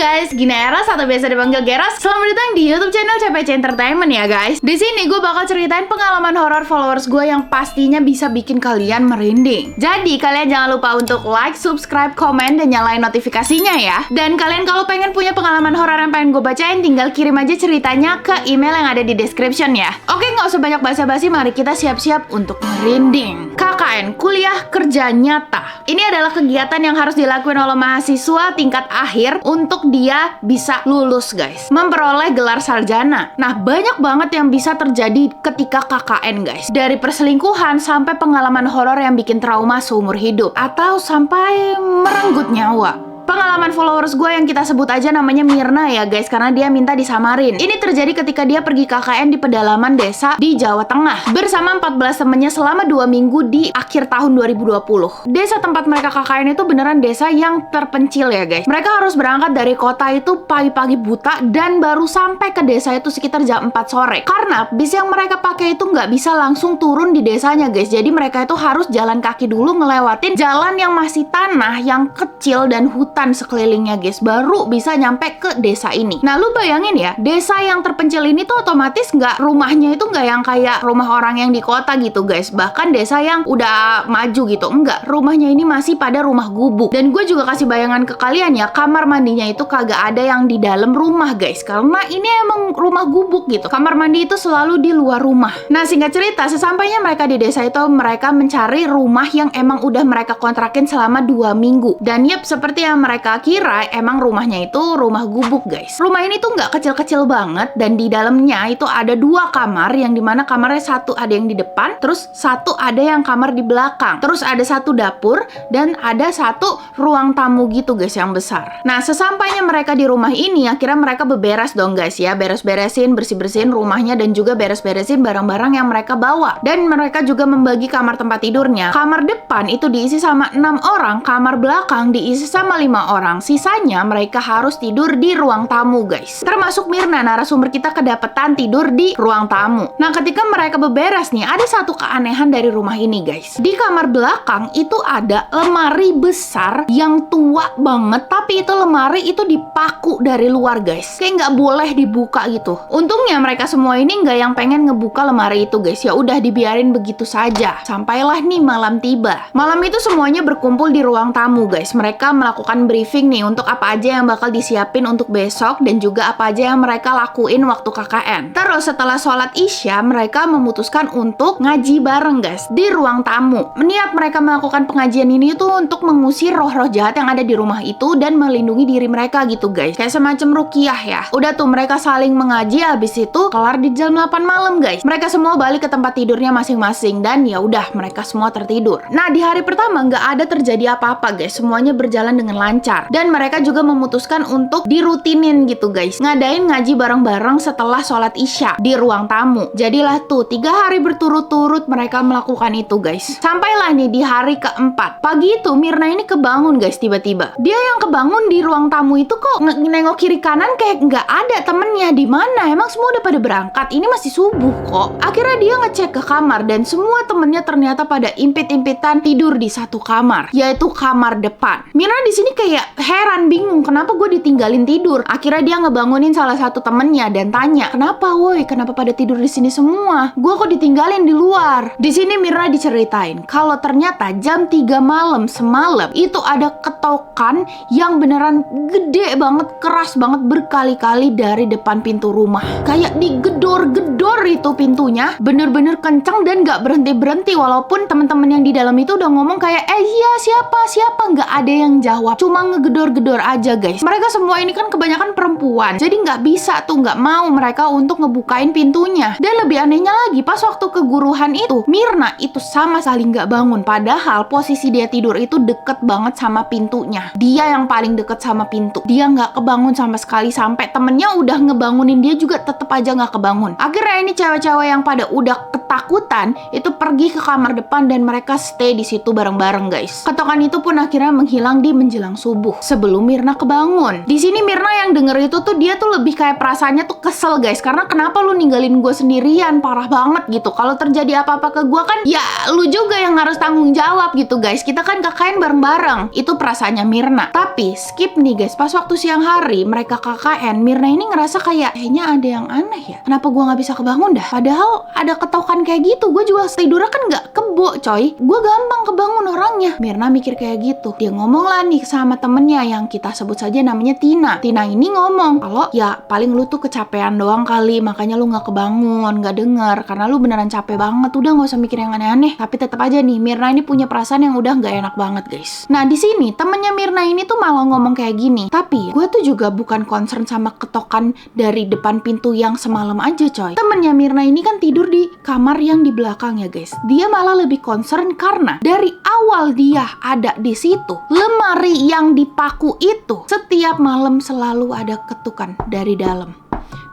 guys, gini Eras atau biasa dipanggil Geras. Selamat datang di YouTube channel CPC Entertainment ya guys. Di sini gue bakal ceritain pengalaman horor followers gue yang pastinya bisa bikin kalian merinding. Jadi kalian jangan lupa untuk like, subscribe, komen, dan nyalain notifikasinya ya. Dan kalian kalau pengen punya pengalaman horor yang pengen gue bacain, tinggal kirim aja ceritanya ke email yang ada di description ya. Oke, nggak usah banyak basa-basi, mari kita siap-siap untuk merinding. KKN, kuliah kerja nyata. Ini adalah kegiatan yang harus dilakuin oleh mahasiswa tingkat akhir untuk dia bisa lulus guys, memperoleh gelar sarjana. Nah, banyak banget yang bisa terjadi ketika KKN guys, dari perselingkuhan sampai pengalaman horor yang bikin trauma seumur hidup, atau sampai merenggut nyawa. Pengalaman followers gue yang kita sebut aja namanya Mirna ya guys, karena dia minta disamarin. Ini terjadi ketika dia pergi KKN di pedalaman desa di Jawa Tengah bersama 14 temennya selama 2 minggu di akhir tahun 2020. Desa tempat mereka KKN itu beneran desa yang terpencil ya guys. Mereka harus berangkat dari kota itu pagi-pagi buta dan baru sampai ke desa itu sekitar jam 4 sore. Karena bis yang mereka pakai itu nggak bisa langsung turun di desanya guys. Jadi mereka itu harus jalan kaki dulu ngelewatin jalan yang masih tanah, yang kecil dan hutan sekelilingnya guys, baru bisa nyampe ke desa ini. Nah, lu bayangin ya, desa yang terpencil ini tuh otomatis nggak, rumahnya itu nggak yang kayak rumah orang yang di kota gitu guys, bahkan desa yang udah maju gitu, enggak, rumahnya ini masih pada rumah gubuk. Dan gue juga kasih bayangan ke kalian ya, kamar mandinya itu kagak ada yang di dalam rumah guys, karena ini emang rumah gubuk gitu. Kamar mandi itu selalu di luar rumah. Nah, singkat cerita, sesampainya mereka di desa itu, mereka mencari rumah yang emang udah mereka kontrakin selama 2 minggu. Dan yep, seperti yang mereka kira, emang rumahnya itu rumah gubuk guys. Rumah ini tuh nggak kecil-kecil banget, dan di dalamnya itu ada 2 kamar, yang dimana kamarnya satu ada yang di depan, terus satu ada yang kamar di belakang, terus ada 1 dapur, dan ada 1 ruang tamu gitu guys yang besar. Nah, sesampainya mereka di rumah ini, akhirnya mereka beberes dong guys ya, beres-beresin, bersih-bersihin rumahnya, dan juga beres-beresin barang-barang yang mereka bawa. Dan mereka juga membagi kamar tempat tidurnya. Kamar depan itu diisi sama 6 orang, kamar belakang diisi sama 5 orang. Sisanya mereka harus tidur di ruang tamu guys. Termasuk Mirna, narasumber kita, kedapetan tidur di ruang tamu. Nah, ketika mereka beberes nih, ada 1 keanehan dari rumah ini guys. Di kamar belakang itu ada lemari besar yang tua banget, tapi itu lemari itu dipaku dari luar guys, kayak nggak boleh dibuka gitu. Untungnya mereka semua ini nggak yang pengen ngebuka lemari itu guys, ya udah dibiarin begitu saja. Sampailah nih malam tiba. Malam itu semuanya berkumpul di ruang tamu guys. Mereka melakukan briefing nih untuk apa aja yang bakal disiapin untuk besok, dan juga apa aja yang mereka lakuin waktu KKN. Terus setelah sholat isya, mereka memutuskan untuk ngaji bareng guys di ruang tamu. Niat mereka melakukan pengajian ini tuh untuk mengusir roh-roh jahat yang ada di rumah itu dan melindungi diri mereka gitu guys, kayak semacam ruqyah ya. Udah tuh mereka saling mengaji, habis itu kelar di jam 8 malam guys. Mereka semua balik ke tempat tidurnya masing-masing, dan ya udah mereka semua tertidur. Nah, di hari pertama nggak ada terjadi apa-apa guys, semuanya berjalan dengan lancar. Dan mereka juga memutuskan untuk dirutinin gitu guys, ngadain ngaji bareng-bareng setelah sholat isya di ruang tamu. Jadilah tuh 3 hari berturut-turut mereka melakukan itu guys. Sampailah nih di hari keempat. Pagi itu Mirna ini kebangun guys, tiba-tiba. Dia yang kebangun di ruang tamu itu kok nengok kiri kanan kayak nggak ada temennya. Di mana? Emang semua udah pada berangkat? Ini masih subuh kok. Akhirnya dia ngecek ke kamar, dan semua temennya ternyata pada impit-impitan tidur di 1 kamar, yaitu kamar depan. Mirna di sini kayak heran, bingung kenapa gue ditinggalin tidur. Akhirnya dia ngebangunin salah satu temennya dan tanya, kenapa woi, kenapa pada tidur di sini semua? Gue kok ditinggalin di luar. Di sini Mirna diceritain kalau ternyata jam 3 malam semalam itu ada ketokan yang beneran gede banget, keras banget, berkali-kali dari depan pintu rumah. Kayak digedor-gedor itu pintunya, bener-bener kenceng dan gak berhenti-berhenti. Walaupun teman-teman yang di dalam itu udah ngomong kayak, iya siapa, gak ada yang jawab, cuma ngegedor-gedor aja guys. Mereka semua ini kan kebanyakan perempuan, jadi nggak bisa tuh, nggak mau mereka untuk ngebukain pintunya. Dan lebih anehnya lagi, pas waktu keguruhan itu, Mirna itu sama sekali nggak bangun, padahal posisi dia tidur itu deket banget sama pintunya. Dia yang paling deket sama pintu, dia nggak kebangun sama sekali, sampai temennya udah ngebangunin dia juga tetep aja nggak kebangun. Akhirnya ini cewek-cewek yang pada udah ketakutan itu pergi ke kamar depan dan mereka stay di situ bareng-bareng guys. Ketokan itu pun akhirnya menghilang di menjelang subuh sebelum Myrna kebangun. Di sini Myrna yang denger itu tuh dia tuh lebih kayak perasaannya tuh kesel guys, karena kenapa lu ninggalin gue sendirian, parah banget gitu. Kalau terjadi apa-apa ke gue kan ya lu juga yang harus tanggung jawab gitu guys. Kita kan KKN bareng-bareng. Itu perasaannya Myrna. Tapi skip nih guys, pas waktu siang hari mereka KKN, Myrna ini ngerasa kayaknya ada yang aneh ya. Kenapa gue nggak bisa kebangun dah? Padahal ada ketokan kayak gitu. Gue juga tidurnya kan nggak kebo coy. Gue gampang kebangun orangnya. Myrna mikir kayak gitu. Dia ngomong lah nih sama temennya yang kita sebut saja namanya Tina. Tina ini ngomong kalau ya paling lu tuh kecapean doang kali, makanya lu nggak kebangun, nggak denger, karena lu beneran capek banget. Udah nggak usah mikir yang aneh-aneh. Tapi tetap aja nih Myrna ini punya perasaan yang udah nggak enak banget guys. Nah di sini temennya Myrna ini tuh malah ngomong kayak gini. Tapi gue tuh juga bukan concern sama ketokan dari depan pintu yang semalam aja coy. Temennya Myrna ini kan tidur di kamar yang di belakang ya guys. Dia malah lebih concern karena dari awal dia ada di situ, lemari yang dipaku itu setiap malam selalu ada ketukan dari dalam.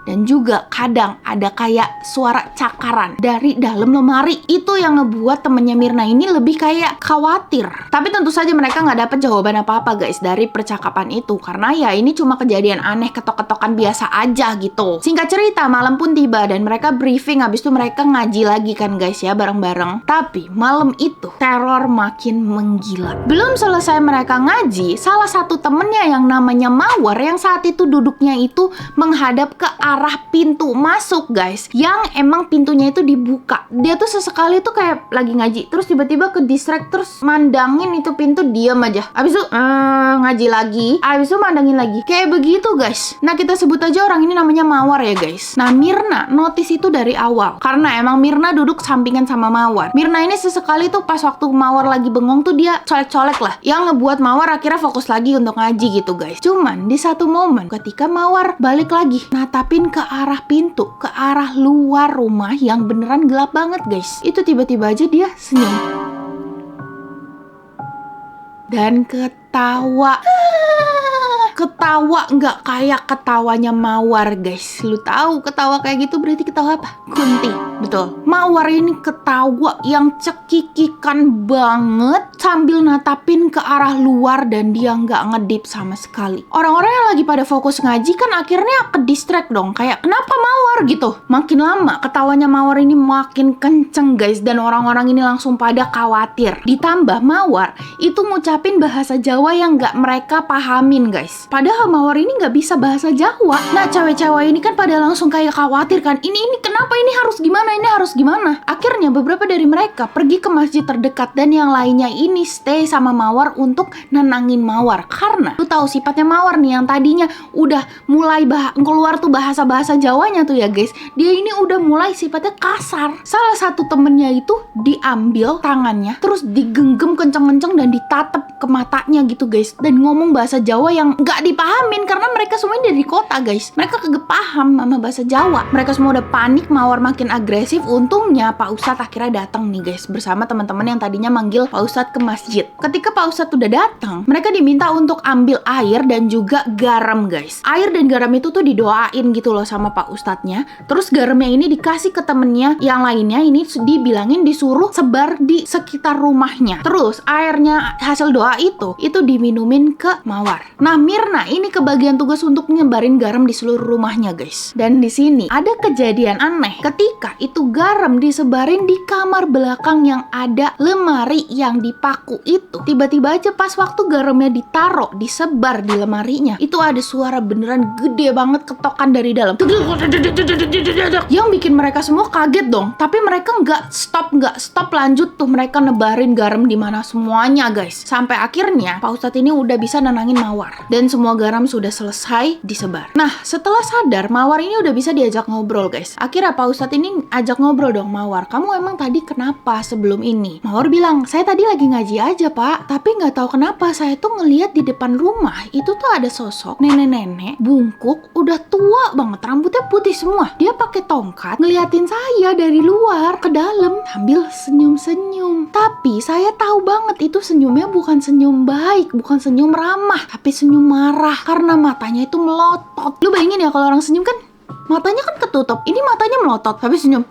Dan juga kadang ada kayak suara cakaran dari dalam lemari. Itu yang ngebuat temennya Myrna ini lebih kayak khawatir. Tapi tentu saja mereka nggak dapet jawaban apa-apa guys dari percakapan itu. Karena ya ini cuma kejadian aneh, ketok-ketokan biasa aja gitu. Singkat cerita, malam pun tiba dan mereka briefing. Habis itu mereka ngaji lagi kan guys ya, bareng-bareng. Tapi malam itu teror makin menggila. Belum selesai mereka ngaji, salah satu temennya yang namanya Mawar yang saat itu duduknya itu menghadap ke arah pintu masuk guys, yang emang pintunya itu dibuka. Dia tuh sesekali tuh kayak lagi ngaji, terus tiba-tiba ke distract, terus mandangin itu pintu, diam aja. Abis itu ngaji lagi, abis itu mandangin lagi, kayak begitu guys. Nah kita sebut aja orang ini namanya Mawar ya guys. Nah Myrna notice itu dari awal, karena emang Myrna duduk sampingan sama Mawar. Myrna ini sesekali tuh pas waktu Mawar lagi bengong tuh dia colek-colek lah, yang ngebuat Mawar akhirnya fokus lagi untuk ngaji gitu guys. Cuman di satu momen ketika Mawar balik lagi natapin ke arah pintu, ke arah luar rumah yang beneran gelap banget guys, itu tiba-tiba aja dia senyum dan ketawa. Ketawa nggak kayak ketawanya Mawar guys. Lu tahu ketawa kayak gitu berarti ketawa apa? Kunti, betul. Mawar ini ketawa yang cekikikan banget sambil natapin ke arah luar dan dia nggak ngedip sama sekali. Orang-orang yang lagi pada fokus ngaji kan akhirnya ke distract dong. Kayak kenapa Mawar gitu? Makin lama ketawanya Mawar ini makin kenceng guys, dan orang-orang ini langsung pada khawatir. Ditambah Mawar itu ngucapin bahasa Jawa yang nggak mereka pahamin guys. Padahal Mawar ini nggak bisa bahasa Jawa. Nah cewek-cewek ini kan pada langsung kayak khawatir kan. Ini kenapa, ini harus gimana, ini harus gimana. Akhirnya beberapa dari mereka pergi ke masjid terdekat dan yang lainnya ini stay sama Mawar untuk nenangin Mawar. Karena lu tahu sifatnya Mawar nih yang tadinya udah mulai keluar tuh bahasa-bahasa Jawanya tuh ya guys. Dia ini udah mulai sifatnya kasar. Salah satu temennya itu diambil tangannya terus digenggam kenceng-kenceng dan ditatap ke matanya gitu guys. Dan ngomong bahasa Jawa yang nggak dipahamin karena mereka semuanya dari kota guys. Mereka kagak paham sama bahasa Jawa. Mereka semua udah panik, Mawar makin agresif. Untungnya Pak Ustadz akhirnya datang nih guys, bersama teman-teman yang tadinya manggil Pak Ustadz ke masjid. Ketika Pak Ustadz udah datang, mereka diminta untuk ambil air dan juga garam guys. Air dan garam itu tuh didoain gitu loh sama Pak Ustadznya. Terus garamnya ini dikasih ke temennya yang lainnya, ini dibilangin disuruh sebar di sekitar rumahnya. Terus airnya hasil doa itu diminumin ke Mawar. Nah Myrna ini kebagian tugas untuk nyebarin garam di seluruh rumahnya guys. Dan di sini ada kejadian aneh ketika itu garam disebarin di kamar belakang yang ada lemari yang dipaku itu. Tiba-tiba aja pas waktu garamnya ditaruh, disebar di lemarinya, itu ada suara beneran gede banget ketokan dari dalam, yang bikin mereka semua kaget dong. Tapi mereka nggak stop lanjut tuh mereka nebarin garam di mana semuanya guys. Sampai akhirnya Pak Ustadz ini udah bisa nenangin Mawar dan semua garam sudah selesai disebar. Nah setelah sadar Mawar ini udah bisa diajak ngobrol guys. Akhirnya Pak Ustadz ini ajak ngobrol dong, Mawar kamu emang tadi kenapa sebelum ini? Mawar bilang saya tadi lagi ngaji aja Pak, tapi nggak tahu kenapa saya tuh ngelihat di depan rumah itu tuh ada sosok nenek-nenek bungkuk udah tua banget, rambutnya putih semua. Dia pakai tongkat ngeliatin saya dari luar ke dalam sambil senyum-senyum. Tapi saya tahu banget itu senyumnya bukan senyum baik, bukan senyum ramah, tapi senyum marah karena matanya itu melotot. Lu bayangin ya kalau orang senyum kan matanya kan ketutup, ini matanya melotot tapi senyum.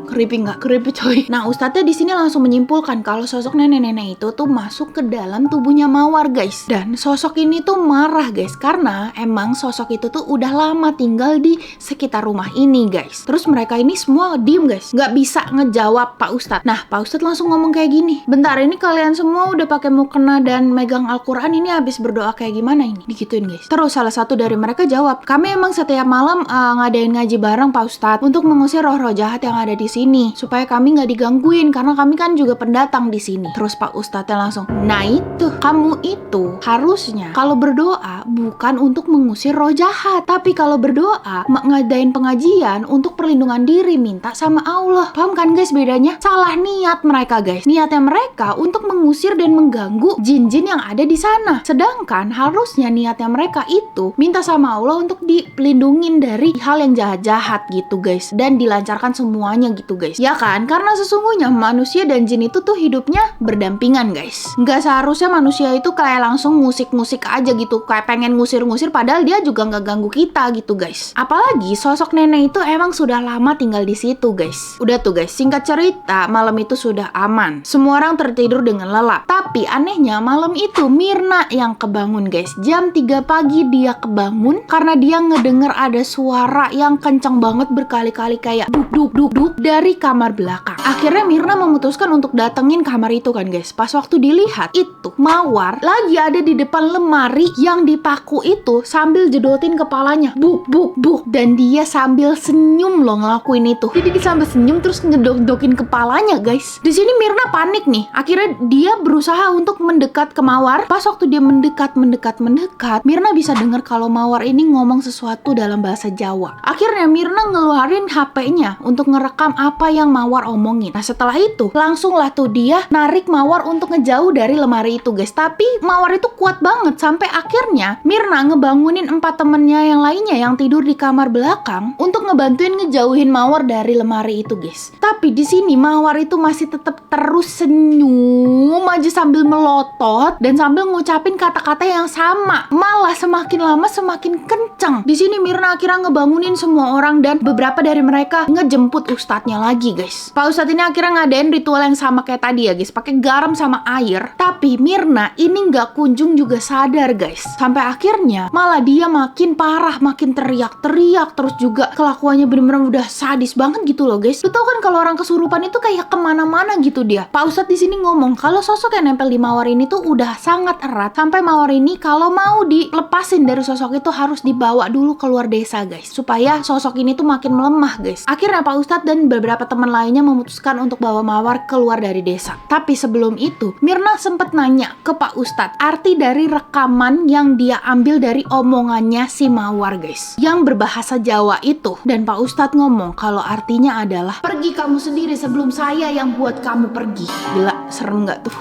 Creepy nggak? Creepy coy. Nah, ustadznya di sini langsung menyimpulkan kalau sosok nenek-nenek itu tuh masuk ke dalam tubuhnya Mawar guys. Dan sosok ini tuh marah guys, karena emang sosok itu tuh udah lama tinggal di sekitar rumah ini guys. Terus mereka ini semua diem guys, nggak bisa ngejawab Pak Ustadz. Nah, Pak Ustadz langsung ngomong kayak gini, bentar ini kalian semua udah pakai mukena dan megang Al-Quran, ini habis berdoa kayak gimana ini? Digituin guys. Terus salah satu dari mereka jawab, kami emang setiap malam ngadain ngaji bareng Pak Ustadz untuk mengusir roh-roh jahat yang ada di sini supaya kami nggak digangguin karena kami kan juga pendatang di sini. Terus Pak Ustadznya langsung, nah itu kamu itu harusnya kalau berdoa bukan untuk mengusir roh jahat, tapi kalau berdoa ngadain pengajian untuk perlindungan diri, minta sama Allah. Paham kan guys bedanya? Salah niat mereka guys. Niatnya mereka untuk mengusir dan mengganggu jin-jin yang ada di sana. Sedangkan harusnya niatnya mereka itu minta sama Allah untuk dilindungin dari hal yang jahat-jahat gitu guys, dan dilancarkan semuanya gitu guys. Ya kan? Karena sesungguhnya manusia dan jin itu tuh hidupnya berdampingan guys. Nggak seharusnya manusia itu kayak langsung ngusik-ngusik aja gitu, kayak pengen ngusir-ngusir padahal dia juga nggak ganggu kita gitu guys. Apalagi sosok nenek itu emang sudah lama tinggal di situ guys. Udah tuh guys, singkat cerita malam itu sudah aman. Semua orang tertidur dengan lelap. Tapi anehnya malam itu Mirna yang kebangun guys. Jam 3 pagi dia kebangun karena dia ngedenger ada suara yang kencang banget berkali-kali kayak duk duk duk duk dari kamar belakang. Akhirnya Mirna memutuskan untuk datengin kamar itu kan guys. Pas waktu dilihat itu Mawar lagi ada di depan lemari yang dipaku itu sambil jedotin kepalanya. Buk buk buk, dan dia sambil senyum loh ngelakuin itu. Jadi dia sambil senyum terus ngedok-dokin kepalanya guys. Di sini Mirna panik nih. Akhirnya dia berusaha untuk mendekat ke Mawar. Pas waktu dia mendekat, Mirna bisa dengar kalau Mawar ini ngomong sesuatu dalam bahasa Jawa. Akhirnya Mirna ngeluarin HP-nya untuk ngerekam apa yang Mawar omongin. Nah setelah itu langsung lah tuh dia narik Mawar untuk ngejauh dari lemari itu guys. Tapi Mawar itu kuat banget sampai akhirnya Mirna ngebangunin 4 temennya yang lainnya yang tidur di kamar belakang untuk ngebantuin ngejauhin Mawar dari lemari itu guys. Tapi di sini Mawar itu masih tetap terus senyum aja sambil melotot dan sambil ngucapin kata-kata yang sama. Malah semakin lama semakin kencang. Di sini Mirna akhirnya ngebangunin semua orang dan beberapa dari mereka ngejemput ustadznya lagi guys. Pak Ustadz ini akhirnya ngadain ritual yang sama kayak tadi ya guys, pakai garam sama air. Tapi Mirna ini nggak kunjung juga sadar guys. Sampai akhirnya malah dia makin parah, makin teriak-teriak, terus juga kelakuannya bener-bener udah sadis banget gitu loh guys. Lu tau kan kalau orang kesurupan itu kayak kemana-mana gitu dia. Pak Ustadz di sini ngomong kalau sosok yang nempel di Mawar ini tuh udah sangat erat sampai Mawar ini kalau mau dilepasin dari sosok itu harus dibawa dulu keluar desa guys, supaya sosok ini tuh makin melemah guys. Akhirnya Pak Ustadz dan beberapa teman lainnya memutuskan untuk bawa Mawar keluar dari desa. Tapi sebelum itu Mirna sempat nanya ke Pak Ustadz arti dari rekaman yang dia ambil dari omongannya si Mawar guys, yang berbahasa Jawa itu. Dan Pak Ustadz ngomong kalau artinya adalah pergi kamu sendiri sebelum saya yang buat kamu pergi. Gila, serem gak tuh?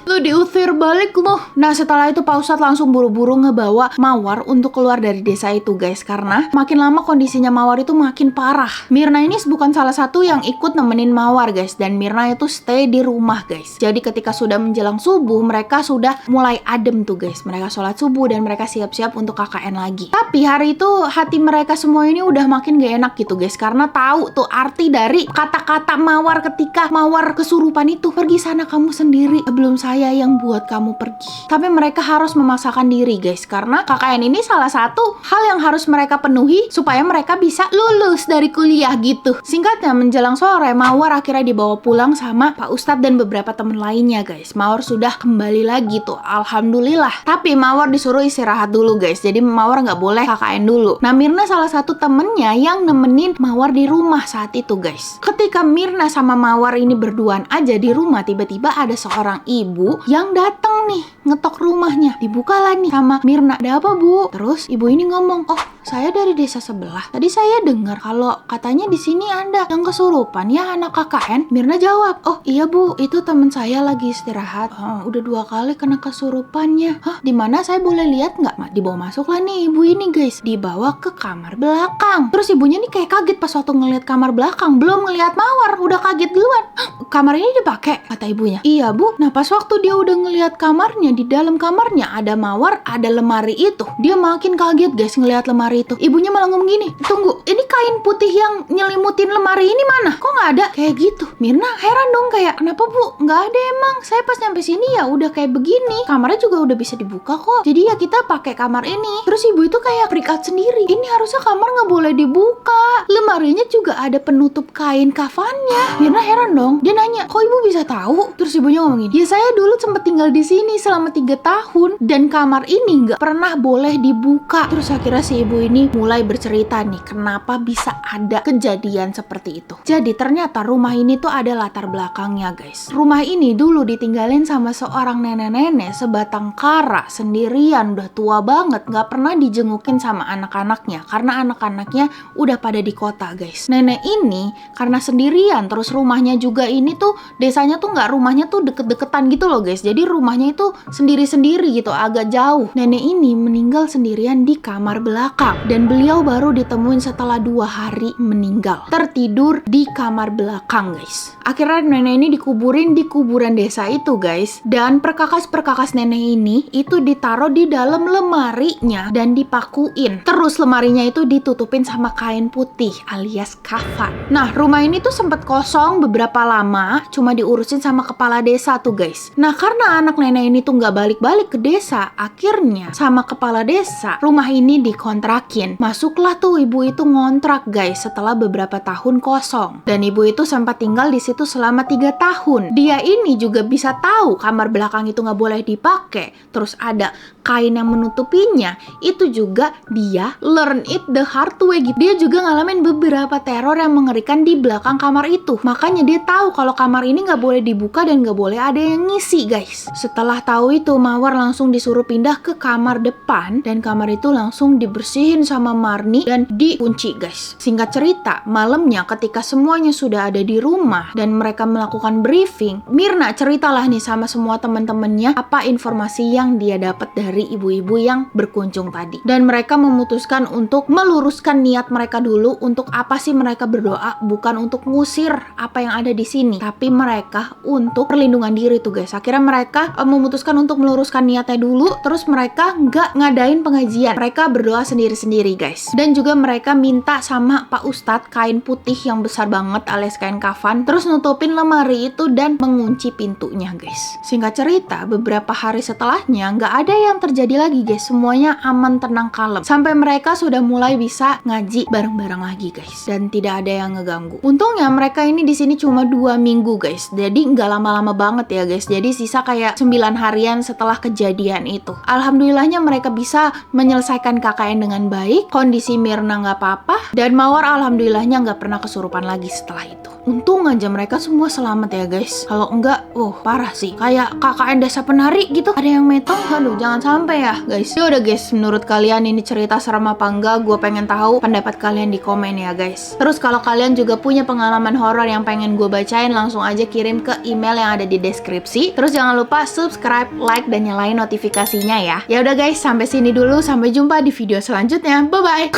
Lu diusir balik loh. Nah setelah itu Pak Ustadz langsung buru-buru ngebawa Mawar untuk keluar dari desa itu guys, karena makin lama kondisinya Mawar itu makin parah. Mirna ini bukan salah satu yang ikut nemenin Mawar guys, dan Mirna itu stay di rumah guys. Jadi ketika sudah menjelang subuh mereka sudah mulai adem tuh guys. Mereka sholat subuh dan mereka siap-siap untuk KKN lagi. Tapi hari itu hati mereka semua ini udah makin gak enak gitu guys, karena tahu tuh arti dari kata-kata Mawar ketika Mawar kesurupan itu, pergi sana kamu sendiri sebelum saya yang buat kamu pergi. Tapi mereka harus memaksakan diri guys, karena KKN ini salah satu hal yang harus mereka penuhi supaya mereka bisa lulus dari kuliah gitu. Singkatnya menjelang sore Mawar akhirnya dibawa pulang sama Pak Ustadz dan beberapa temen lainnya guys. Mawar sudah kembali lagi tuh, alhamdulillah. Tapi Mawar disuruh istirahat dulu guys, jadi Mawar nggak boleh KKN dulu. Nah Mirna salah satu temennya yang nemenin Mawar di rumah saat itu guys. Ketika Mirna sama Mawar ini berduaan aja di rumah, tiba-tiba ada seorang ibu yang datang nih ngetok rumahnya. Dibukalah nih sama Mirna, ada apa bu? Terus ibu ini ngomong, oh saya dari desa sebelah. Tadi saya dengar kalau katanya di sini ada yang kesurupan ya anak KKN. Mirna jawab, oh iya bu, itu teman saya lagi istirahat. Oh, udah 2 kali kena kesurupannya. Hah, di mana saya boleh lihat nggak? Dibawa masuklah nih ibu ini guys, dibawa ke kamar belakang. Terus ibunya nih kayak kaget pas waktu ngeliat kamar belakang, belum ngeliat Mawar, udah kaget duluan. Hah, kamar ini dipakai? Kata ibunya. Iya bu. Nah pas waktu dia udah ngeliat kamarnya, di dalam kamarnya ada Mawar, ada lemari itu. Dia makin kaget guys ngeliat lemari itu. Ibunya malah ngomong gini, tunggu, ini kain putih yang nyelimutin lemari ini ini mana? Kok nggak ada? Kayak gitu. Mirna heran dong kayak, kenapa Bu? Nggak ada emang. Saya pas nyampe sini ya udah kayak begini. Kamarnya juga udah bisa dibuka kok. Jadi ya kita pakai kamar ini. Terus ibu itu kayak freak out sendiri. Ini harusnya kamar nggak boleh dibuka. Lemarinya juga ada penutup kain kafannya. Mirna heran dong. Dia nanya, kok ibu bisa tahu? Terus ibunya ngomongin, ya saya dulu sempat tinggal di sini selama 3 tahun dan kamar ini nggak pernah boleh dibuka. Terus akhirnya si ibu ini mulai bercerita nih, kenapa bisa ada kejadian seperti itu. Jadi ternyata rumah ini tuh ada latar belakangnya guys. Rumah ini dulu ditinggalin sama seorang nenek-nenek sebatang kara sendirian, udah tua banget, nggak pernah dijengukin sama anak-anaknya karena anak-anaknya udah pada di kota guys. Nenek ini karena sendirian, terus rumahnya juga ini tuh desanya tuh nggak, rumahnya tuh deket-deketan gitu loh guys. Jadi rumahnya itu sendiri-sendiri gitu, agak jauh. Nenek ini meninggal sendirian di kamar belakang dan beliau baru ditemuin setelah 2 hari meninggal, tertidur di kamar belakang guys. Akhirnya nenek ini dikuburin di kuburan desa itu guys, dan perkakas-perkakas nenek ini itu ditaruh di dalam lemarinya dan dipakuin. Terus lemarinya itu ditutupin sama kain putih alias kafan. Nah rumah ini tuh sempat kosong beberapa lama, cuma diurusin sama kepala desa tuh guys. Nah karena anak nenek ini tuh nggak balik-balik ke desa, akhirnya sama kepala desa rumah ini dikontrakin. Masuklah tuh ibu itu ngontrak guys setelah beberapa tahun kosong, dan ibu itu sempat tinggal di situ selama 3 tahun. Dia ini juga bisa tahu kamar belakang itu nggak boleh dipakai, terus ada kain yang menutupinya. Itu juga dia learn it the hard way gitu. Dia juga ngalamin beberapa teror yang mengerikan di belakang kamar itu, makanya dia tahu kalau kamar ini nggak boleh dibuka dan nggak boleh ada yang ngisi guys. Setelah tahu itu, Mawar langsung disuruh pindah ke kamar depan, dan kamar itu langsung dibersihin sama Marni dan dikunci guys. Singkat cerita, malamnya ketika semuanya sudah ada di rumah dan mereka melakukan briefing, Mirna ceritalah nih sama semua teman-temannya apa informasi yang dia dapat dari ibu-ibu yang berkunjung tadi. Dan mereka memutuskan untuk meluruskan niat mereka dulu, untuk apa sih mereka berdoa, bukan untuk ngusir apa yang ada di sini, tapi mereka untuk perlindungan diri tuh guys. Akhirnya mereka memutuskan untuk meluruskan niatnya dulu, terus mereka nggak ngadain pengajian, mereka berdoa sendiri-sendiri guys. Dan juga mereka minta sama Pak Ustadz kain putih yang besar banget alias kain kafan, terus nutupin lemari itu dan mengunci pintunya guys. Singkat cerita, beberapa hari setelahnya nggak ada yang terjadi lagi guys, semuanya aman, tenang, kalem, sampai mereka sudah mulai bisa ngaji bareng-bareng lagi guys, dan tidak ada yang ngeganggu. Untungnya mereka ini di sini cuma 2 minggu guys, jadi nggak lama-lama banget ya guys. Jadi sisa kayak 9 harian setelah kejadian itu. Alhamdulillahnya mereka bisa menyelesaikan KKN dengan baik, kondisi Mirna nggak apa-apa, dan Mawar alhamdulillahnya nggak pernah kesurupan lagi setelah itu. Untung aja mereka semua selamat ya guys. Kalau enggak, parah sih. Kayak KKN desa penari gitu, ada yang metong. Aduh, jangan sampai ya guys. Ya udah guys, menurut kalian ini cerita serem apa enggak? Gue pengen tahu pendapat kalian di komen ya guys. Terus kalau kalian juga punya pengalaman horor yang pengen gue bacain, langsung aja kirim ke email yang ada di deskripsi. Terus jangan lupa subscribe, like, dan nyalain notifikasinya ya. Ya udah guys, sampai sini dulu. Sampai jumpa di video selanjutnya. Bye bye.